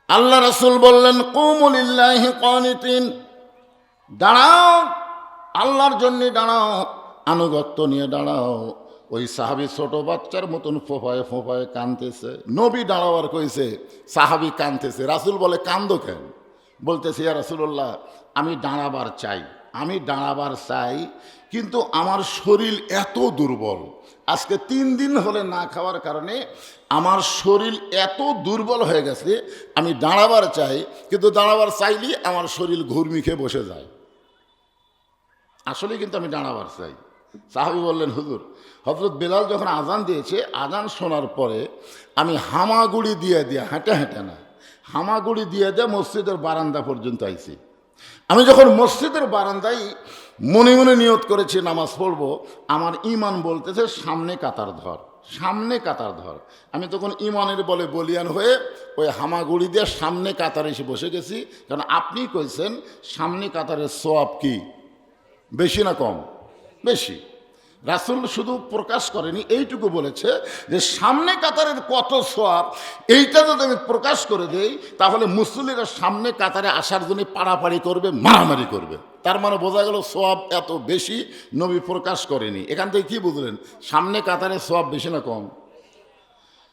আল্লাহ রাসূল বললেন, কুমু লিল্লাহি কানিতিন, দাঁড়াও, আল্লাহর জন্য দাঁড়াও, আনুগত্য নিয়ে দাঁড়াও। ওই সাহাবী ছোট বাচ্চার মতন ফোঁপায় ফোঁপায় কাঁদতেছে। নবী দাঁড়াবার কইছে, সাহাবী কাঁদতেছে। রাসূল বলে, কান্দো কেন? বলতেছে, ইয়া রাসূলুল্লাহ, আমি দাঁড়াবার চাই, আমি দাঁড়াবার চাই, কিন্তু আমার শরীর এত দুর্বল, আজকে 3 দিন হলে না খাওয়ার কারণে আমার শরীর এত দুর্বল হয়ে গেছে, আমি দাঁড়াবার চাই, কিন্তু দাঁড়াবার চাইলেই আমার শরীর ঘুরমি খেয়ে বসে যায়। আসলে কিন্তু আমি দাঁড়াবার চাই। সাহাবী বললেন, হুজুর, হযরত বেলাল যখন আজান দিয়েছে, আজান শোনার পরে আমি হামাগুড়ি দিয়ে হেঁটে হেঁটে না, হামাগুড়ি দিয়ে মসজিদের বারান্দা পর্যন্ত আইছি। আমি যখন মসজিদের বারান্দায় মনে মনে নিয়ত করেছি নামাজ পড়ব, আমার ঈমান বলতেছে সামনে কাতার ধর, সামনে কাতার ধর। আমি তখন ঈমানের বলে বলিয়ান হয়ে ওই হামাগুড়ি দিয়ে সামনে কাতারে এসে বসে গেছি। কারণ আপনি কইছেন সামনে কাতারের সওয়াব কি বেশি না কম? বেশি। রাসূল শুধু প্রকাশ করেনি, এইটুকু বলেছে যে সামনে কাতারের কত সওয়াব, এইটা যদি আমি প্রকাশ করে দেই তাহলে মুসল্লিরা সামনে কাতারে আসার জন্য পাড়াপাড়ি করবে, মারামারি করবে। তার মানে বোঝা গেল সওয়াব এত বেশি নবী প্রকাশ করেনি। এখান থেকে কি বুঝলেন? সামনে কাতারের সওয়াব বেশি না কম?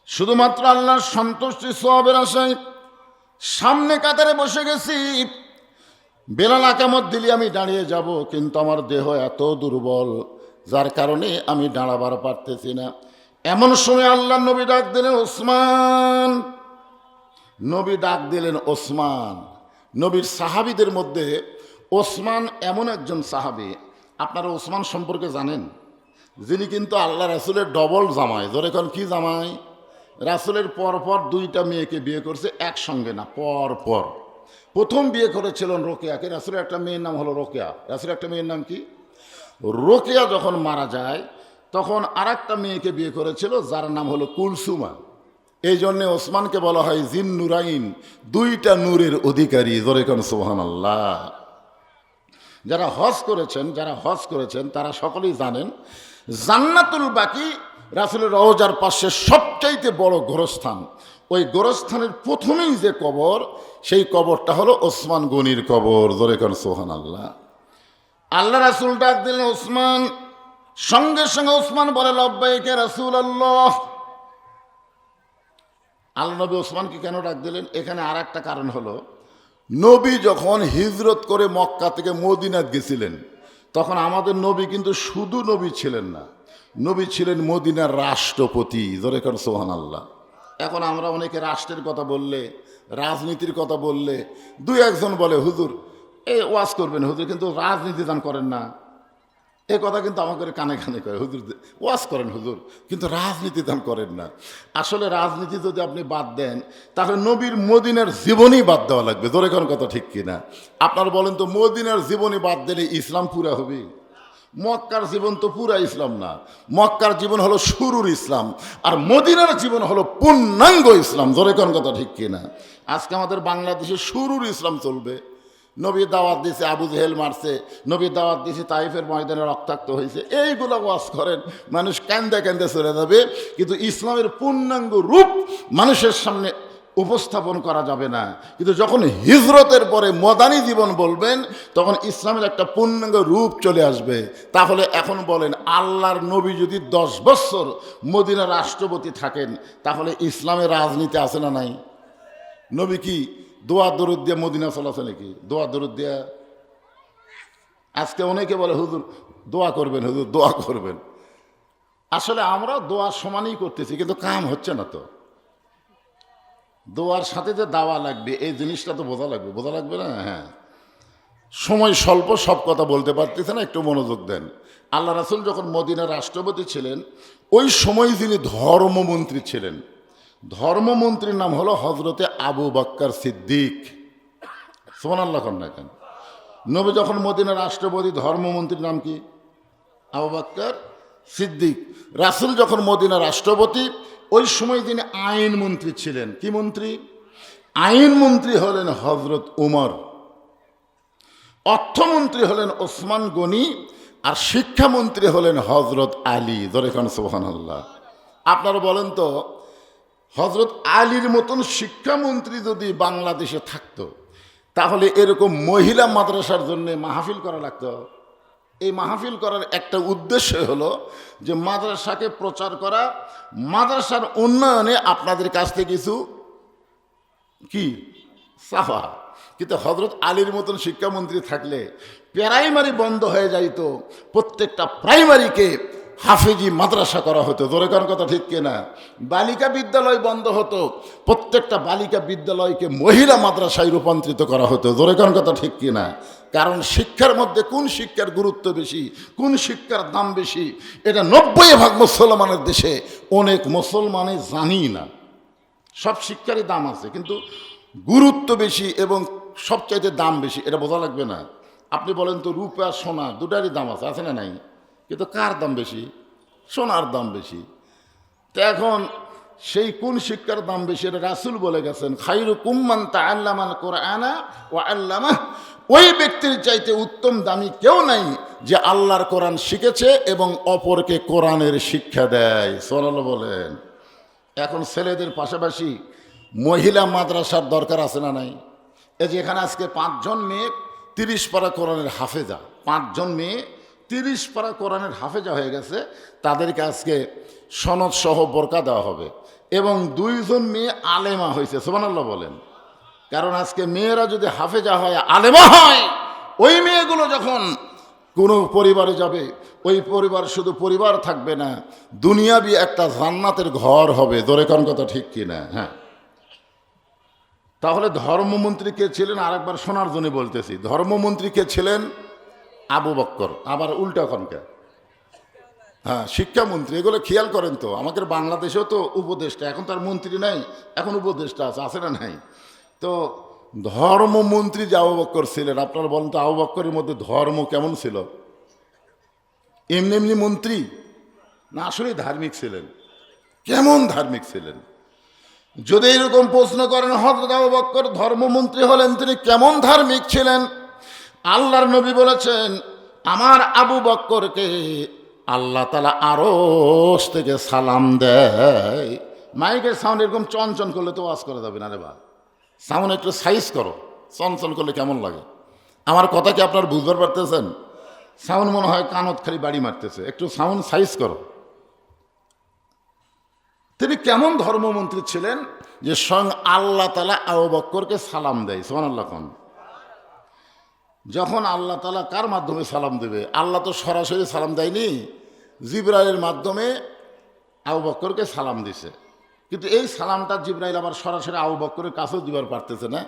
শুধুমাত্র আল্লাহর সন্তুষ্টি সওয়াবের আশায় সামনে কাতারে বসে গেছি। বেলাল আকামত দিলে আমি দাঁড়িয়ে যাব, কিন্তু আমার দেহ এত দুর্বল, যার কারণে আমি দাঁড়াবার পারতেছি না। এমন সময় আল্লাহ নবী ডাক দিলেন, ওসমান। নবী ডাক দিলেন ওসমান। নবীর সাহাবীদের মধ্যে ওসমান এমন একজন সাহাবী, আপনারা ওসমান সম্পর্কে জানেন, যিনি কিন্তু আল্লাহ রাসূলের ডবল জামাই। ধরে এখন কি জামাই? রাসূলের পরপর 2টা মেয়েকে বিয়ে করছে, একসঙ্গে না, পরপর। প্রথম বিয়ে করেছিলেন রোকেয়াকে। রাসূলের একটা মেয়ের নাম হলো রোকেয়া। রাসূলের একটা মেয়ের নাম কি? রোকেয়া। যখন মারা যায় তখন আরেকটা মেয়েকে বিয়ে করেছিল, যার নাম হলো কুলসুমা। এই জন্যে ওসমানকে বলা হয় জিন নুরাইন, 2টা নূরের অধিকারী। জোরে কোন সুবহানাল্লাহ। যারা হজ করেছেন তারা সকলেই জানেন, জান্নাতুল বাকি রাসূলের রওজার পাশে সবচাইতে বড় গোরস্থান। ওই গোরস্থানের প্রথমেই যে কবর, সেই কবরটা হলো ওসমান গনির কবর। জোরে কোন সুবহানাল্লাহ। আল্লাহ রাসূল ডাক দিলেন ওসমান। সঙ্গে সঙ্গে ওসমান বলে, লব্বাইক ইয়া রাসূলুল্লাহ। আল্লাহ নবী ওসমানকে কেন ডাক দিলেন? এখানে আর একটা কারণ হলো, নবী যখন হিজরত করে মক্কা থেকে মদিনাত গেছিলেন, তখন আমাদের নবী কিন্তু শুধু নবী ছিলেন না, নবী ছিলেন মদিনার রাষ্ট্রপতি। জোরে কোন সুবহানাল্লাহ। এখন আমরা অনেকে রাষ্ট্রের কথা বললে, রাজনীতির কথা বললে 2-1জন বলে, হুজুর ওয়াজ করবেন হুজুর, কিন্তু রাজনীতি দান করেন না। এ কথা কিন্তু আমাকে কানে কানে কয়, হুজুর ওয়াজ করেন হুজুর, কিন্তু রাজনীতি দান করেন না। আসলে রাজনীতি যদি আপনি বাদ দেন, তাহলে নবীর মদিনার জীবনী বাদ দেওয়া লাগবে। জোরে কোন কথা ঠিক কিনা? আপনার বলেন তো, মদিনার জীবনী বাদ দিলে ইসলাম পুরা হবে? মক্কার জীবন তো পুরা ইসলাম না। মক্কার জীবন হলো শুরুর ইসলাম, আর মদিনার জীবন হলো পূর্ণাঙ্গ ইসলাম। জোরে কোন কথা ঠিক কিনা? আজকে আমাদের বাংলাদেশে শুরুর ইসলাম চলবে। নবী দাওয়াত দিয়েছে, আবু জেহেল মারছে, নবী দাওয়াত দিয়েছে, তাইফের ময়দানে রক্তাক্ত হয়েছে, এইগুলো ওয়াজ করেন, মানুষ কান্দে কান্দে চলে যাবে, কিন্তু ইসলামের পূর্ণাঙ্গ রূপ মানুষের সামনে উপস্থাপন করা যাবে না। কিন্তু যখন হিজরতের পরে মদানী জীবন বলবেন, তখন ইসলামের একটা পূর্ণাঙ্গ রূপ চলে আসবে। তাহলে এখন বলেন, আল্লাহর নবী যদি 10 বছর মদিনার রাষ্ট্রপতি থাকেন, তাহলে ইসলামের রাজনীতি আছে না নাই? নবী কি দোয়া দরুদ দিয়ে মদিনা চলাছে নাকি? দোয়া দরুদ দিয়া? আজকে অনেকে বলে, হুজুর দোয়া করবেন, হুজুর দোয়া করবেন। আসলে আমরা দোয়া সমানই করতেছি, কিন্তু কাম হচ্ছে না। তো দোয়ার সাথে যে দাওয়া লাগবে, এই জিনিসটা তো বোঝা লাগবে না? হ্যাঁ, সময় স্বল্প, সব কথা বলতে পারতেছে না, একটু মনোযোগ দেন। আল্লাহ রাসূল যখন মদিনার রাষ্ট্রপতি ছিলেন, ওই সময় যিনি ধর্মমন্ত্রী ছিলেন, ধর্মমন্ত্রীর নাম হলো হজরতে আবু বকর সিদ্দিক। সুবহানাল্লাহ কন্যা কেন? নবী যখন মদিনার রাষ্ট্রপতি, ধর্মমন্ত্রীর নাম কি? আবু বকর সিদ্দিক। রাসূল যখন মদিনার রাষ্ট্রপতি, ওই সময় যিনি আইন মন্ত্রী ছিলেন, কি মন্ত্রী? আইন মন্ত্রী হলেন হজরত উমর, অর্থমন্ত্রী হলেন ওসমান গনি, আর শিক্ষামন্ত্রী হলেন হজরত আলী। ধরে খান সুবহানাল্লাহ। আপনারা বলেন তো, হজরত আলীর মতন শিক্ষামন্ত্রী যদি বাংলাদেশে থাকতো, তাহলে এরকম মহিলা মাদ্রাসার জন্য মাহফিল করা লাগতো। এই মাহফিল করার একটা উদ্দেশ্য হলো যে মাদ্রাসাকে প্রচার করা, মাদ্রাসার উন্নয়নে আপনাদের কাছ থেকে কিছু কি চাওয়া। কিন্তু হজরত আলীর মতন শিক্ষামন্ত্রী থাকলে প্রাইমারি বন্ধ হয়ে যাইত, প্রত্যেকটা প্রাইমারিকে হাফেজি মাদ্রাসা করা হতো। জোরে কোন কথা ঠিক কিনা? বালিকা বিদ্যালয় বন্ধ হতো, প্রত্যেকটা বালিকা বিদ্যালয়কে মহিলা মাদ্রাসায় রূপান্তরিত করা হতো। জোরে কোন কথা ঠিক কিনা? কারণ শিক্ষার মধ্যে কোন শিক্ষার গুরুত্ব বেশি, কোন শিক্ষার দাম বেশি, এটা 90% মুসলমানের দেশে অনেক মুসলমানই জানি না। সব শিক্ষারই দাম আছে, কিন্তু গুরুত্ব বেশি এবং সবচাইতে দাম বেশি এটা বোঝা লাগবে না। আপনি বলেন তো রূপা সোনা দুটারই দাম আছে, আছে না নাই? কিন্তু কার দাম বেশি? সোনার দাম বেশি। তো এখন সেই কোন শিক্ষার দাম বেশি এটা রাসূল বলে গেছেন, খায়রুকুম মান তাআল্লামাল কুরআনা ওয়া আল্লামাহ। ওই ব্যক্তির চাইতে উত্তম দামি কেউ নাই যে আল্লাহর কোরআন শিখেছে এবং অপরকে কোরআনের শিক্ষা দেয়। সুবহানাল্লাহ বলেন। এখন ছেলেদের পাশাপাশি মহিলা মাদ্রাসার দরকার আছে না নাই? এই যে এখানে আজকে 5 জন মেয়ে 30 পারা কোরআনের হাফেজা, 5 জন মেয়ে 30 পারা কোরআনের হাফেজা হয়ে গেছে, তাদেরকে আজকে সনদ সহ বোরকা দেওয়া হবে। এবং 2 জন মেয়ে আলেমা হয়েছে। সুবহানাল্লাহ বলেন। কারণ আজকে মেয়েরা যদি হাফেজা হয়, আলেমা হয়, ওই মেয়েগুলো যখন কোনো পরিবারে যাবে, ওই পরিবার শুধু পরিবার থাকবে না, দুনিয়াবি একটা জান্নাতের ঘর হবে। জোরে কোন কথা ঠিক কিনা? হ্যাঁ। তাহলে ধর্মমন্ত্রী কে ছিলেন? আরেকবার শোনার জন্য বলতেছি, ধর্মমন্ত্রী কে ছিলেন? আবু বক্কর। আবার উল্টা কনকে? হ্যাঁ, শিক্ষামন্ত্রী। এগুলো খেয়াল করেন তো, আমাদের বাংলাদেশেও তো উপদেষ্টা, এখন তার মন্ত্রী নাই, এখন উপদেষ্টা আছে, আছে না নাই? তো ধর্মমন্ত্রী যে আবু বক্কর ছিলেন, আপনারা বলেন তো আবু বক্করের মধ্যে ধর্ম কেমন ছিল? এমনি এমনি মন্ত্রী না, আসলেই ধার্মিক ছিলেন? কেমন ধার্মিক ছিলেন? যদি এরকম প্রশ্ন করেন হযরত আবু বকর ধর্মমন্ত্রী হলেন, তিনি কেমন ধার্মিক ছিলেন? আল্লাহর নবী বলেছেন, আমার আবু বকরকে আল্লাহ তাআলা আরশ থেকে সালাম দেয়। মাইকের সাউন্ড এরকম চঞ্চল করলে তো ওয়াজ করা যাবে না রে ভাই। সাউন্ড একটু সাইজ করো, চঞ্চল করলে কেমন লাগে? আমার কথা কি আপনার বুঝতে পারতেছেন? সাউন্ড মনে হয় কানত খালি বাড়ি মারতেছে, একটু সাউন্ড সাইজ করো। তিনি কেমন ধর্মমন্ত্রী ছিলেন যে স্বয়ং আল্লাহ তাআলা আবু বকরকে সালাম দেয়? সুবহানাল্লাহ। যখন আল্লাহ তাআলা কার মাধ্যমে সালাম দেবে? আল্লাহ তো সরাসরি সালাম দেয়নি, জিবরাইলের মাধ্যমে আবু বকরকে সালাম দিছে। কিন্তু এই সালামটা জিবরাইল আবার সরাসরি আবু বকরের কাছেও দিবার পারতেছে না,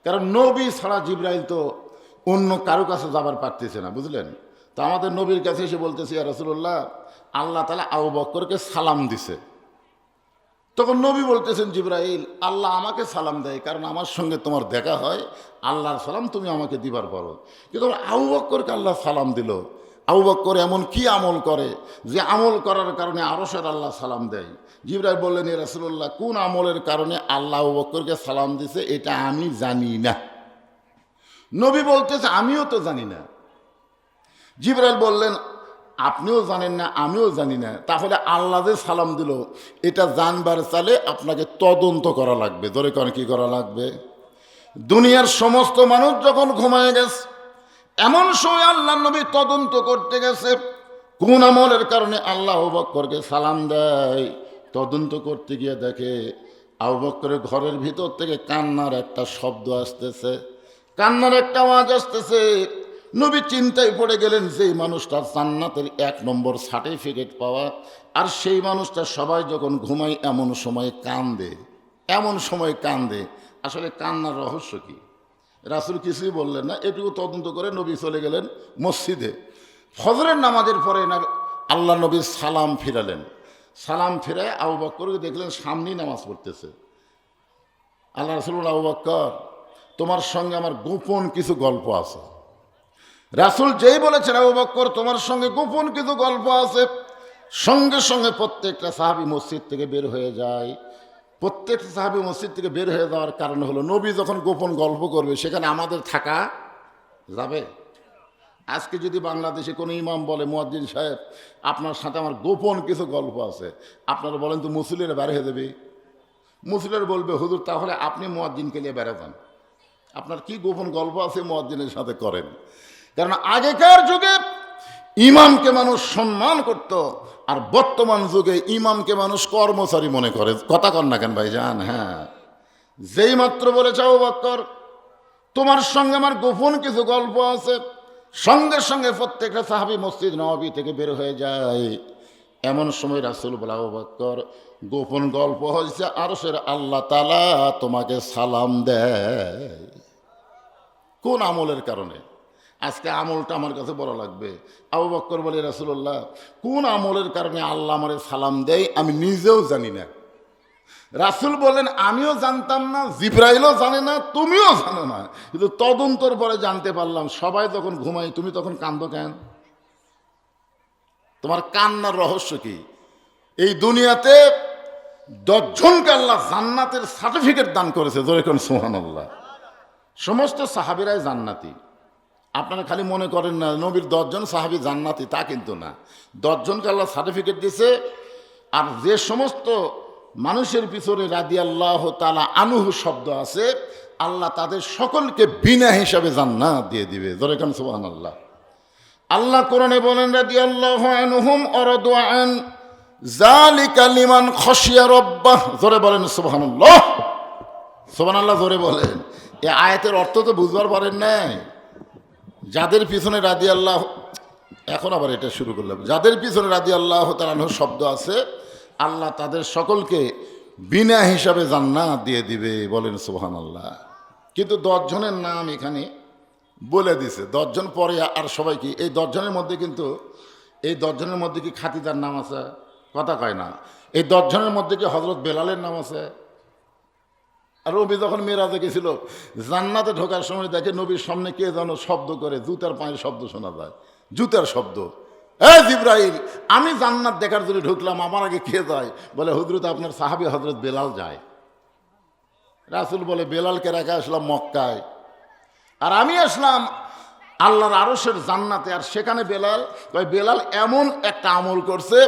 কারণ নবী ছাড়া জিবরাইল তো অন্য কারো কাছে যাবার পারতেছে না, বুঝলেন? তো আমাদের নবীর কাছে এসে বলতেছে, ইয়া রাসূলুল্লাহ, আল্লাহ তাআলা আবু বকরকে সালাম দিছে। তখন নবী বলতেছেন, জিবরাইল, আল্লাহ আমাকে সালাম দেয় কারণ আমার সঙ্গে তোমার দেখা হয়, আল্লাহর সালাম তুমি আমাকে দিবার পারো। কিন্তু আবু বকরকে আল্লাহ সালাম দিল। আবু বকর এমন কি আমল করে যে আমল করার কারণে আরশের আল্লাহ সালাম দেয়? জিবরাইল বললেন, ইয়া রাসূলুল্লাহ, কোন আমলের কারণে আল্লাহ আবু বকরকে সালাম দিছে এটা আমি জানি না। নবী বলতেছে, আমিও তো জানি না। জিবরাইল বললেন, আপনিও জানেন না, আমিও জানি না, তাহলে আল্লাহ যে সালাম দিল এটা জানবার চালে আপনাকে তদন্ত করা লাগবে। ধরে কেন কি করা লাগবে? দুনিয়ার সমস্ত মানুষ যখন ঘুমায় গেছে, এমন সময় আল্লাহ নবী তদন্ত করতে গেছে কোন আমলের কারণে আল্লাহ আবু বকরকে সালাম দেয়। তদন্ত করতে গিয়ে দেখে আবু বকরের ঘরের ভিতর থেকে কান্নার একটা শব্দ আসতেছে, কান্নার একটা আওয়াজ আসতেছে। নবী চিন্তায় পড়ে গেলেন, যেই মানুষটা জান্নাতের 1 নম্বর সার্টিফিকেট পাওয়া, আর সেই মানুষটা সবাই যখন ঘুমায় এমন সময় কান্দে, এমন সময় কান্দে, আসলে কান্নার রহস্য কি? রাসূল কিছুই বললেন না। এটুকু তদন্ত করে নবী চলে গেলেন মসজিদে। ফজরের নামাজের পরে আল্লাহ নবী সালাম ফিরালেন। সালাম ফিরে আবু বকরকে দেখলেন সামনেই নামাজ পড়তেছে। আল্লাহ রাসূল বললেন, আবু বকর, তোমার সঙ্গে আমার গোপন কিছু গল্প আছে। রাসূল যেই বলেছেন, আবু বকর তোমার সঙ্গে গোপন কিছু গল্প আছে, সঙ্গে সঙ্গে প্রত্যেকটা সাহাবী মসজিদ থেকে বের হয়ে যায়। প্রত্যেকটা সাহাবী মসজিদ থেকে বের হয়ে যাওয়ার কারণ হলো, নবী যখন গোপন গল্প করবে সেখানে আমাদের থাকা যাবে? আজকে যদি বাংলাদেশে কোনো ইমাম বলে, মুয়াজ্জিন সাহেব আপনার সাথে আমার গোপন কিছু গল্প আছে, আপনারা বলেন তো মুসল্লিরা বের হয়ে যাবে? মুসলির বলবে, হুজুর তাহলে আপনি মুয়াজ্জিনকে নিয়ে বেড়াতেন, আপনার কি গোপন গল্প আছে মুয়াজ্জিনের সাথে করেন। কারণ আগেকার যুগে ইমামকে মানুষ সম্মান করত, আর বর্তমান যুগে ইমামকে মানুষ কর্মচারী মনে করে। কথা কন না কেন ভাইজান? হ্যাঁ, যেই মাত্র বলেছে আবু বকর তোমার সঙ্গে আমার গোপন কিছু গল্প আছে, সঙ্গে সঙ্গে প্রত্যেকটা সাহাবী মসজিদ নববী থেকে বের হয়ে যায়। এমন সময় রাসূল বলে, আবু বকর গোপন গল্প হয়েছে, আরশের আল্লাহ তাআলা তোমাকে সালাম দেয়। কোন আমলের কারণে? আজকে আমলটা আমার কাছে বড় লাগবে। আবু বকর বলে, রাসূলুল্লাহ কোন আমলের কারণে আল্লাহ আমারে সালাম দেয় আমি নিজেও জানি না। রাসূল বলেন, আমিও জানতাম না, জিবরাইলও জানে না, তুমিও জানো না, কিন্তু তদন্তর পরে জানতে পারলাম। সবাই তখন ঘুমাই, তুমি তখন কান্দো কেন? তোমার কান্নার রহস্য কি? এই দুনিয়াতে 10 জনকে আল্লাহ জান্নাতের সার্টিফিকেট দান করেছে, জোরে কোন সুবহানাল্লাহ। সমস্ত সাহাবীরাই জান্নাতি। আপনারা খালি মনে করেন না নবীর 10 জন সাহাবী জান্নাতি, তা কিন্তু না। 10 জনকে আল্লাহ সার্টিফিকেট দিয়েছে। আর যে সমস্ত মানুষের পিছনে রাদিয়াল্লাহু তাআলা আনহু শব্দ আছে, আল্লাহ তাদের সকলকে বিনা হিসাবে জান্নাত দিয়ে দিবে, জোরে কোন সুবহানাল্লাহ। আল্লাহ কোরআনে বলেন, রাদিয়াল্লাহু আনহুম ওয়ারাদু আন যালিকা লিমান খাশিয়া রাব্বাহ। জোরে বলেন সুবহানাল্লাহ। সুবহানাল্লাহ জোরে বলেন। এই আয়াতের অর্থ তো বুঝবার পারেন নাই। যাদের পিছনে রাদিয়াল্লাহু, এখন আবার এটা শুরু করলাম, যাদের পিছনে রাদিয়াল্লাহু তাআলা আনহু শব্দ আছে, আল্লাহ তাদের সকলকে বিনা হিসাবে জান্নাত দিয়ে দিবে, বলেন সুবহানাল্লাহ। কিন্তু 10 জনের নাম এখানে বলে দিছে। 10 জন পরে আর সবাই কি? এই 10 জনের মধ্যে কিন্তু, এই 10 জনের মধ্যে কি খাতিদার নাম আছে? কথা কয় না। এই 10 জনের মধ্যে কি হযরত বেলালের নাম আছে? আর নবী যখন মেরাজে গেছিল, জান্নাতে ঢোকার সময় দেখে নবীর সামনে কে যেন শব্দ করে, জুতার পায়ের শব্দ শোনা যায়, জুতার শব্দ। জিবরাইল, আমি জান্নাত দেখার জন্য ঢুকলাম, আমার আগে কে যায়? বলে, হুজরত আপনার সাহাবী হযরত বেলাল যায়। রাসূল বলে, বেলালকে রেখে আসলাম মক্কায়, আর আমি আসলাম আল্লাহর আরশের জান্নাতে। আর সেখানে বেলাল, বেলাল এমন একটা আমল করছে,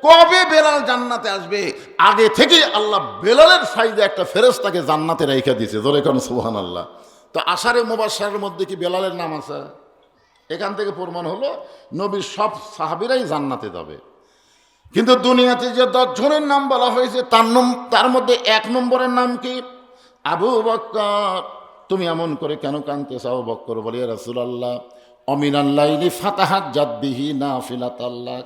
কবে বেলাল জান্নাতে আসবে আগে থেকেই আল্লাহ বেলালের সাইডে একটা ফেরেশতাকে জান্নাতে রেখে দিয়েছে, জোরে কোন সুবহানাল্লাহ। তো আশারে মুবাশশারের মধ্যে কি বেলালের নাম আছে? এখান থেকে প্রমাণ হলো নবীর সব সাহাবীরাই জান্নাতে যাবে। কিন্তু দুনিয়াতে যে 10 জনের নাম বলা হয়েছে, তার মধ্যে 1 নম্বরের নাম কি? আবু বকর। তুমি এমন করে কেন কাঁদতেছ? আবু বকর বলে, ইয়া রাসূলুল্লাহ অমিনাল লাইলি ফাতাহাজ্জাত বিহি নাফিলাতাল্লাহ।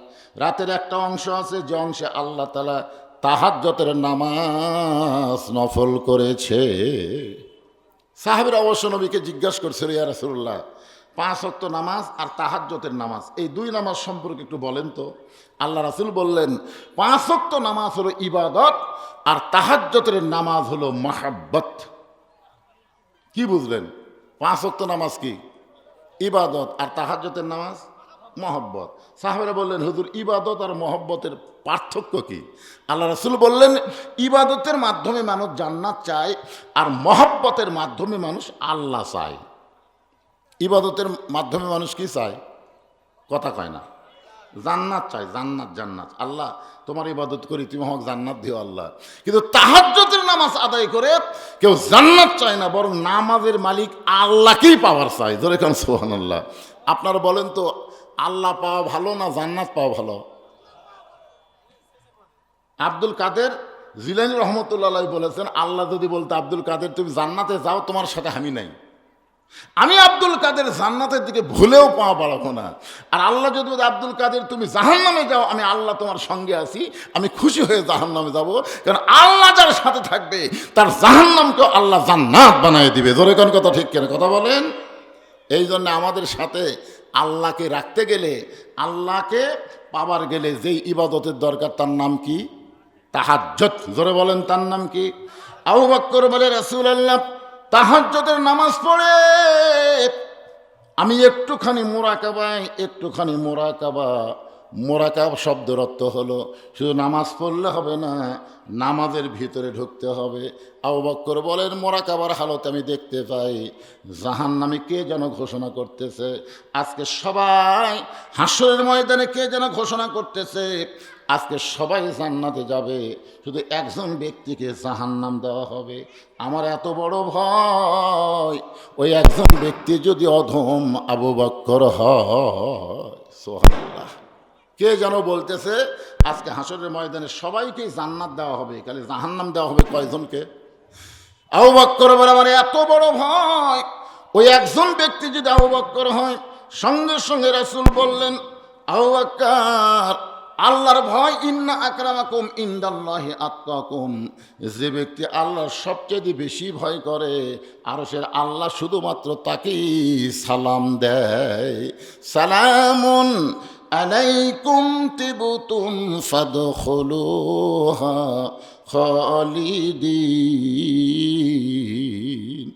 রাতের একটা অংশ আছে যে অংশে আল্লাহ তাআলা তাহাজ্জুদের নামাজ নফল করেছে। সাহাবীরা অবশ্য নবীকে জিজ্ঞাসা করছিল, ইয়া রাসূলুল্লাহ 5 ওয়াক্ত নামাজ আর তাহাজ্জুদের নামাজ, এই 2 নামাজ সম্পর্কে একটু বলেন তো। আল্লাহ রাসূল বললেন, 5 ওয়াক্ত নামাজ হলো ইবাদত, আর তাহাজ্জুদের নামাজ হলো মাহাব্বত। কি বুঝলেন? 5 ওয়াক্ত নামাজ কি? ইবাদত, আর তাহাজ্জুদের নামাজ মহব্বত। সাহাবারা বললেন, হুজুর ইবাদত আর মহব্বতের পার্থক্য কি? আল্লাহ রাসূল বললেন, ইবাদতের মাধ্যমে মানুষ জান্নাত চায়, আর মহব্বতের মাধ্যমে মানুষ আল্লাহ চায়। ইবাদতের মাধ্যমে মানুষ কি চায়? কথা কয় না। জান্নাত চায়, জান্নাত, জান্নাত। আল্লাহ তোমার ইবাদত করি, তুমি আমাকে জান্নাত দিও আল্লাহ। কিন্তু তাহাজ্জুদের নামাজ আদায় করে কেউ জান্নাত চায় না, বরং নামাজের মালিক আল্লাহকেই পাওয়ার চায়, জোরে কোন সুবহানাল্লাহ। আপনারা বলেন তো, আল্লাহ পাওয়া ভালো না জান্নাত পাওয়া ভালো? আব্দুল কাদের জিলানী রহমতুল্লাহ আলাইহি বলেছেন, আল্লাহ যদি বলতো, আব্দুল কাদের তুমি জান্নাতে যাও, তোমার সাথে আমি নাই, আমি আব্দুল কাদের জান্নাতের দিকে ভুলেও পা বাড়াবো না। আর আল্লাহ যদি বলে, আব্দুল কাদের তুমি জাহান্নামে যাও, আমি আল্লাহ তোমার সঙ্গে আছি, আমি খুশি হয়ে জাহান্নামে যাব। কারণ আল্লাহ যার সাথে থাকবে তার জাহান্নামকে আল্লাহ জান্নাত বানিয়ে দিবে। জোরে কোন কথা ঠিক কেন? কথা বলেন। এই জন্য আমাদের সাথে আল্লাহকে রাখতে গেলে, আল্লাহকে পাবার গেলে যেই ইবাদতের দরকার, তার নাম কি? তাহাজ্জুদ। জোরে বলেন, তার নাম কি? আবু বকর বলে, রাসূলুল্লাহ তাহাজ্জুদের নামাজ পড়ে আমি একটুখানি মোরাকাবা মোরাকাব শব্দের অর্থ হলো শুধু নামাজ পড়লে হবে না, নামাজের ভিতরে ঢুকতে হবে। আবু বকর বলেন, মোরাকাবার হালত আমি দেখতে পাই জাহান্নামে কে যেন ঘোষণা করতেছে। আজকে সবাই হাসরের ময়দানে কে যেন ঘোষণা করতেছে আজকে সবাই জান্নাতে যাবে, শুধু একজন ব্যক্তিকে জাহান্নাম দেওয়া হবে। আমার এত বড় ভয়, ওই একজন ব্যক্তি যদি অধম আবু বকর হয়। সুবহানাল্লাহ। কে যেন বলতেছে আজকে হাসরের ময়দানে সবাইকে জান্নাত দেওয়া হবে, খালি জাহান্নাম দেওয়া হবে কয়জনকে? আবু বকর বলে, আমার এত বড় ভয়, ওই একজন ব্যক্তি যদি আবু বকর হয়। সঙ্গে সঙ্গে রাসূল বললেন, আবু বকর, আল্লাহর ভয়, ইন্না আকরামাকুম ইনদাল্লাহি আতকাকুম, যে ব্যক্তি আল্লাহর সবচেয়ে বেশি ভয় করে আরশের আল্লাহ শুধুমাত্র তাকেই সালাম দেয়। সালামুন আলাইকুম তিবতুম ফাদখুলুহা খালিদিন।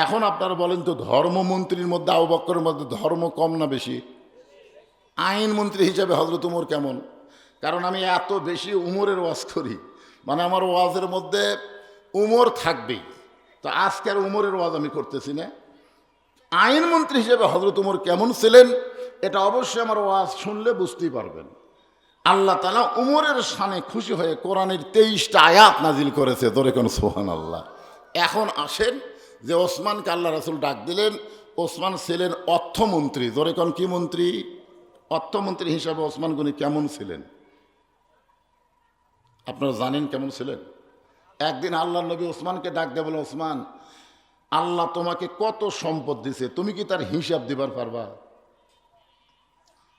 এখন আপনারা বলেন তো, ধর্মমন্ত্রীর মধ্যে আবু বকরের মধ্যে ধর্ম কম না বেশি? আইনমন্ত্রী হিসাবে হযরত উমর কেমন? কারণ আমি এত বেশি উমরের ওয়াজ করি, মানে আমার ওয়াজের মধ্যে উমর থাকবেই। তো আজকে আর উমরের ওয়াজ আমি করতেছি না। আইনমন্ত্রী হিসেবে হযরত উমর কেমন ছিলেন এটা অবশ্যই আমার ওয়াজ শুনলে বুঝতেই পারবেন। আল্লাহ তাআলা উমরের শানে খুশি হয়ে কোরআনের 23টা আয়াত নাজিল করেছে। ধরে কোন সুবহানাল্লাহ। এখন আসেন যে ওসমানকে আল্লাহ রাসূল ডাক দিলেন। ওসমান ছিলেন অর্থমন্ত্রী। ধরে কোন কি মন্ত্রী? অর্থমন্ত্রী হিসাবে ওসমান গনি কেমন ছিলেন আপনারা জানেন? কেমন ছিলেন? একদিন আল্লাহ নবী ওসমানকে ডাক দিয়ে বলে, ওসমান, আল্লাহ তোমাকে কত সম্পদ দিছে, তুমি কি তার হিসাব দিবার পারবা?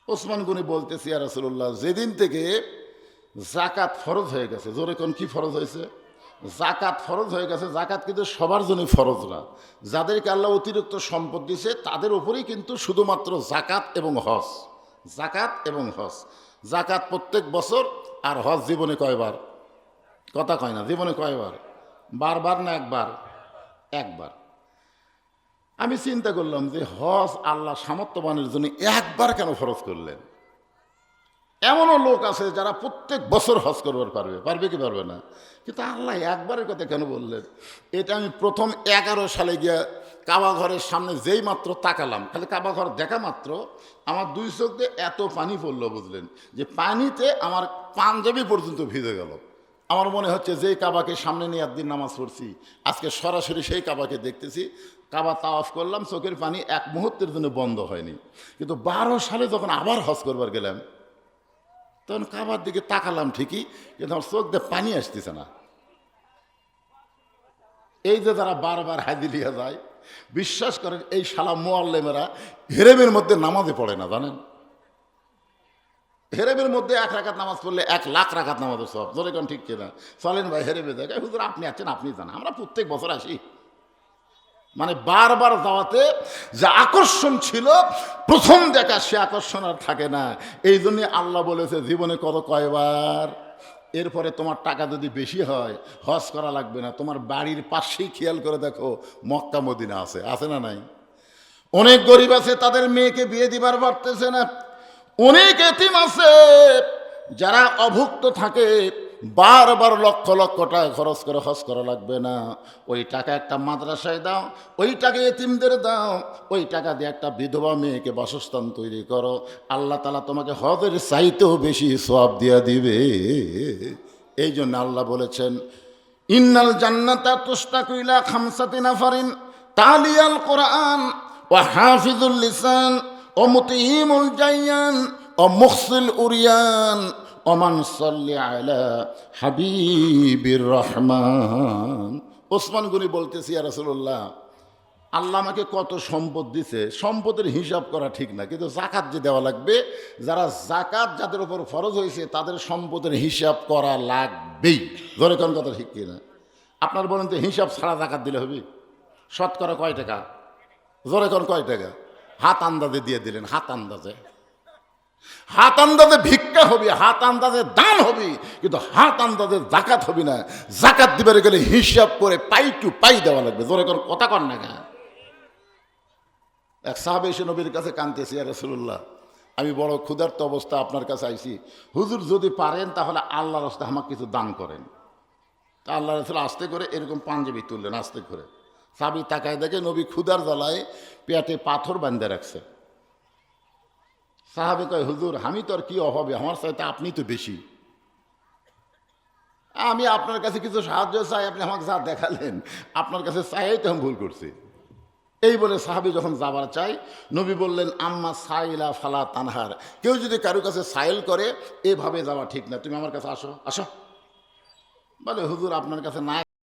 ওসমান গনি বলতেছি, ইয়া রাসূলুল্লাহ, যেদিন থেকে জাকাত ফরজ হয়ে গেছে। জোরে কোন কি ফরজ হয়েছে? জাকাত ফরজ হয়ে গেছে। জাকাত কিন্তু সবার জন্য ফরজ না। যাদেরকে আল্লাহ অতিরিক্ত সম্পদ দিছে তাদের উপরেই কিন্তু শুধুমাত্র জাকাত এবং হজ। জাকাত এবং হজ। জাকাত প্রত্যেক বছর, আর হজ জীবনে কয়বার? কথা কয় না, জীবনে কয়বার? বারবার না একবার? একবার। আমি চিন্তা করলাম যে হজ আল্লাহ সামর্থ্যবানের জন্য একবার কেন ফরজ করলেন? এমনও লোক আছে যারা প্রত্যেক বছর হজ করবার পারবে, পারবে কি পারবে না? কিন্তু আল্লাহ একবারের কথা কেন বললেন? এটা আমি প্রথম 11 সালে গিয়া কাবা ঘরের সামনে যেই মাত্র তাকালাম, খালি কাবা ঘর দেখা মাত্র আমার 2 চোখ দিয়ে এত পানি পড়লো, বুঝলেন, যে পানিতে আমার পাঞ্জাবি পর্যন্ত ভিজে গেল। আমার মনে হচ্ছে যেই কাবাকে সামনে নিয়ে একদিন নামাজ পড়ছি, আজকে সরাসরি সেই কাবাকে দেখতেছি। কাবা তাওয়াফ করলাম, চোখের পানি এক মুহূর্তের জন্য বন্ধ হয়নি। কিন্তু 12 সালে যখন আবার হজ করবার গেলাম, তখন কাবার দিকে তাকালাম ঠিকই, কিন্তু আমার চোখ দিয়ে পানি আসতেছে না। এই যে যারা বারবার হাজি লিয়া যায়, বিশ্বাস করেন এই শালা মুআল্লিমেরা হেরেমের মধ্যে নামাজে পড়ে না, জানেন? হেরেমের মধ্যে 1 রাকাত নামাজ পড়লে 1 লাখ রাকাত নামাজের সব। ধরে কোন ঠিক কিনা? চলেন ভাই হেরেমে দেখে, হুজুর আপনি আছেন, আপনি জানেন, আমরা প্রত্যেক বছর আসি। মানে বারবার যাওয়াতে যে আকর্ষণ ছিল প্রথম দেখা, সে আকর্ষণ আর থাকে না। এই জন্যে আল্লাহ বলেছে জীবনে করো কয়বার। এরপরে তোমার টাকা যদি বেশি হয় হজ করা লাগবে না। তোমার বাড়ির পাশেই খেয়াল করে দেখো মক্কা মদিনা আছে, আছে না নাই? অনেক গরিব আছে, তাদের মেয়েকে বিয়ে দিবার পারতেছে না। অনেক এতিম আছে যারা অভুক্ত থাকে, বারবার লক্ষ লক্ষ টাকা খরচ করে হজ করা লাগবে না। ওই টাকা একটা মাদ্রাসায় দাও, ওই টাকা এতিমদের দাও, ওই টাকা দিয়ে একটা বিধবা মেয়েকে বাসস্থান তৈরি করো, আল্লাহ তাআলা তোমাকে হজের চাইতেও বেশি সওয়াব দিয়া দিবে। এই জন্য আল্লাহ বলেছেন, ইন্নাল জান্নাতা তুশতাকু ইলা খামসাতি নাফারিন তালিয়াল কোরআন ওয়া হাফিজুল লিসান ও মুতিহিমুল জাইয়ান ও মুখসিল উরিয়ান ওমান সাল্লি আলা হাবিবির রহমান। ওসমান গনি বলতেছি, ইয়া রাসূলুল্লাহ, আল্লাহ আমাকে কত সম্পদ দিছে, সম্পদের হিসাব করা ঠিক না, কিন্তু জাকাত যে দেওয়া লাগবে, যারা জাকাত যাদের উপর ফরজ হয়েছে তাদের সম্পদের হিসাব করা লাগবেই। ধরে কোন কথা ঠিক কিনা? আপনার বলেন তো, হিসাব ছাড়া জাকাত দিলে হবে? শতকরা কয় টাকা? জোরে কোন কয় টাকা? হাত আন্দাজে দিয়ে দিলেন, হাত আন্দাজে। হাত আন্দাজে ভিক্ষা হবে, হাত আন্দাজে দান হবে, কিন্তু হাত আন্দাজে জাকাত হবে না। জাকাত দিবার গেলে হিসাব করে পাই টু পাই দেওয়া লাগবে। জোরে কোন কথা কন না কেন? এক সাহাবী এসে নবীর কাছে কাঁদতেছে, ইয়া রাসূলুল্লাহ, আমি বড় ক্ষুধার্ত অবস্থা আপনার কাছে আইছি, হুজুর যদি পারেন তাহলে আল্লাহর রাস্তায় আমাকে কিছু দান করেন। তা আল্লাহ রাসূল আস্তে করে এরকম পাঞ্জাবি তুললেন আস্তে করে। সাহাবী তাকায় দেখে নবী ক্ষুধার জ্বালায় পেটে পাথর বাঁধে রাখছে। সাহাবী কয়, হুজুর আমি তো আর কি অভাবে, আমার চাইতে আপনি তো বেশি, আমি আপনার কাছে কিছু সাহায্য চাই, আপনি আমাকে যা দেখালেন আপনার কাছে চাইই তো আমি ভুল করছি। এই বলে সাহাবী যখন যাবার চাই, নবী বললেন, আম্মা সাইলা ফালা তানহার, কেউ যদি কারো কাছে সাইল করে এভাবে যাওয়া ঠিক না, তুমি আমার কাছে আসো আসো। বলে, হুজুর আপনার কাছে না